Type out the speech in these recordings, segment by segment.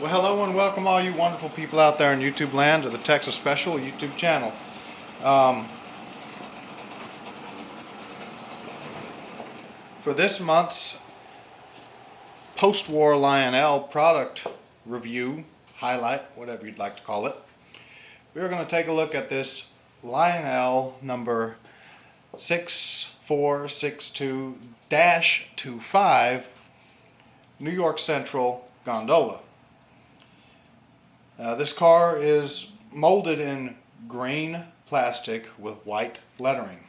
Well, hello and welcome all you wonderful people out there in YouTube land to the Texas Special YouTube channel. For this month's post-war Lionel product review, highlight, whatever you'd like to call it, we're going to take a look at this Lionel number 6462-25 New York Central Gondola. This car is molded in green plastic with white lettering.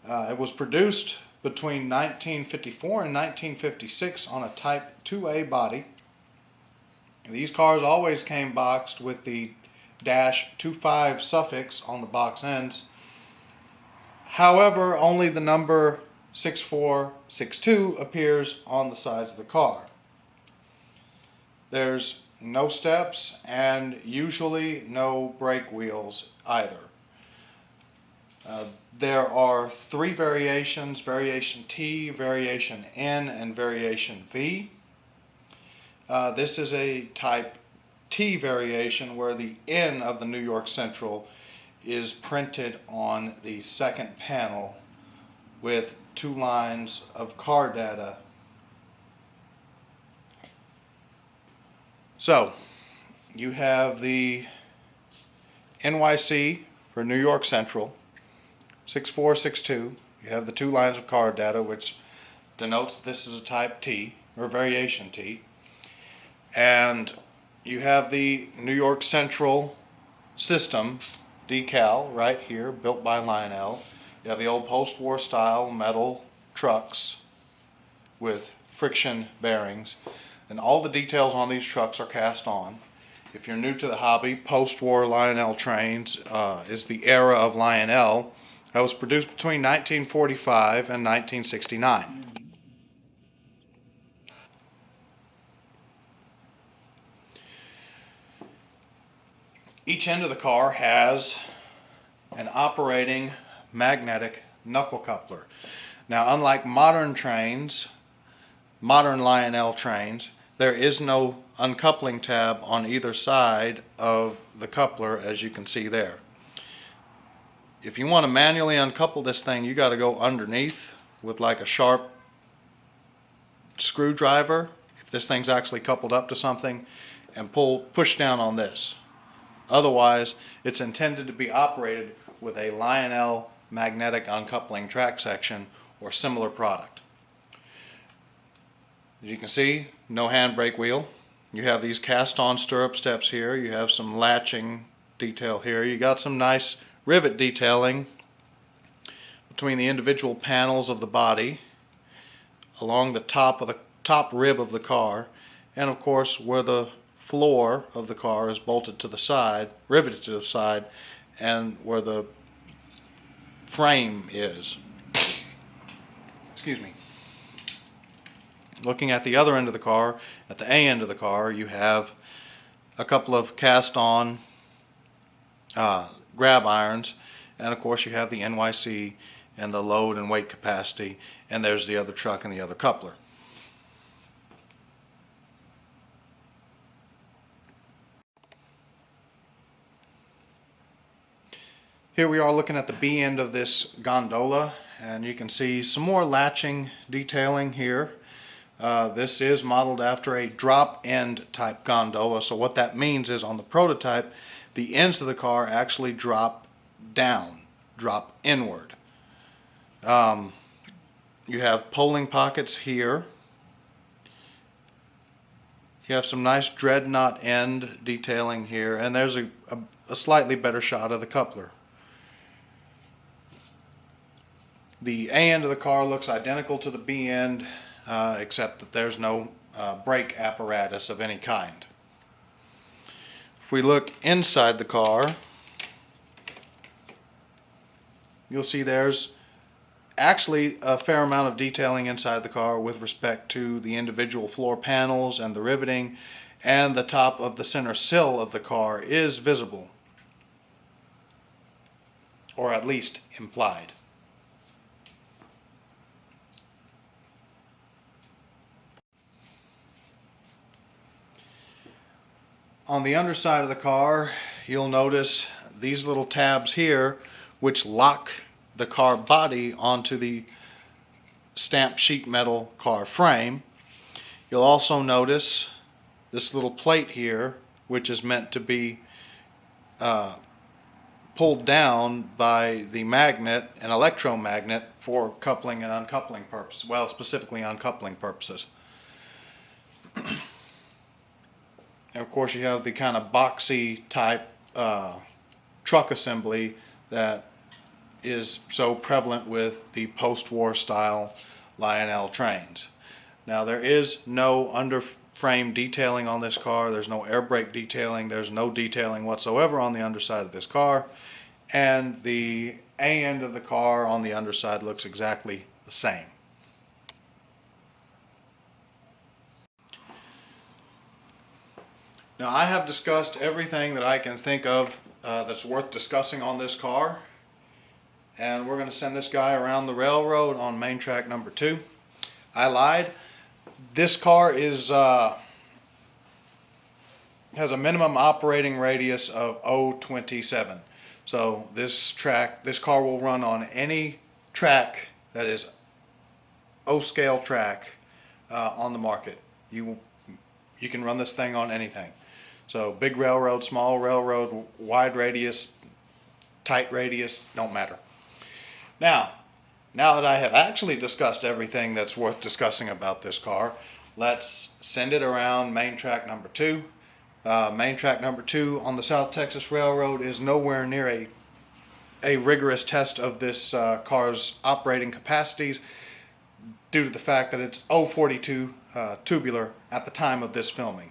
It was produced between 1954 and 1956 on a Type 2A body. These cars always came boxed with the -25 suffix on the box ends. However, only the number 6462 appears on the sides of the car. There's no steps and usually no brake wheels either. There are three variations: Variation T, Variation N, and Variation V. This is a Type T variation where the N of the New York Central is printed on the second panel with 2 lines of car data. So, you have the NYC for New York Central, 6462. You have the 2 lines of car data, which denotes this is a Type T, or Variation T. And you have the New York Central system decal right here, built by Lionel. You have the old post-war style metal trucks with friction bearings. And all the details on these trucks are cast on. If you're new to the hobby, post-war Lionel trains is the era of Lionel that was produced between 1945 and 1969. Each end of the car has an operating magnetic knuckle coupler. Now, unlike modern trains, modern Lionel trains, there is no uncoupling tab on either side of the coupler, as you can see there. If you want to manually uncouple this thing, you got to go underneath with like a sharp screwdriver, if this thing's actually coupled up to something, and push down on this. Otherwise, it's intended to be operated with a Lionel magnetic uncoupling track section or similar product. As you can see, no handbrake wheel. You have these cast-on stirrup steps here. You have some latching detail here. You got some nice rivet detailing between the individual panels of the body, along the top rib of the car, and of course where the floor of the car is bolted to the side, riveted to the side, and where the frame is. Excuse me. Looking at the other end of the car, at the A end of the car, you have a couple of cast-on grab irons, and of course you have the NYC and the load and weight capacity, and there's the other truck and the other coupler. Here we are looking at the B end of this gondola, and you can see some more latching detailing here. This is modeled after a drop end type gondola, so what that means is on the prototype, the ends of the car actually drop down, drop inward. You have polling pockets here. You have some nice dreadnought end detailing here, and there's a slightly better shot of the coupler. The A end of the car looks identical to the B end, except that there's no brake apparatus of any kind. If we look inside the car, you'll see there's actually a fair amount of detailing inside the car with respect to the individual floor panels and the riveting, and the top of the center sill of the car is visible, or at least implied. On the underside of the car, you'll notice these little tabs here, which lock the car body onto the stamped sheet metal car frame. You'll also notice this little plate here, which is meant to be pulled down by the magnet, an electromagnet, for coupling and uncoupling purposes. Well, specifically uncoupling purposes. And of course, you have the kind of boxy type truck assembly that is so prevalent with the post-war style Lionel trains. Now, there is no underframe detailing on this car. There's no air brake detailing. There's no detailing whatsoever on the underside of this car. And the A end of the car on the underside looks exactly the same. Now, I have discussed everything that I can think of that's worth discussing on this car. And we're going to send this guy around the railroad on main track number 2. I lied. This car is has a minimum operating radius of 0.27. So this car will run on any track that is O-scale track on the market. You can run this thing on anything. So big railroad, small railroad, wide radius, tight radius, don't matter. Now that I have actually discussed everything that's worth discussing about this car, let's send it around main track number 2. Main track number 2 on the South Texas Railroad is nowhere near a rigorous test of this car's operating capacities due to the fact that it's 0.42 tubular at the time of this filming.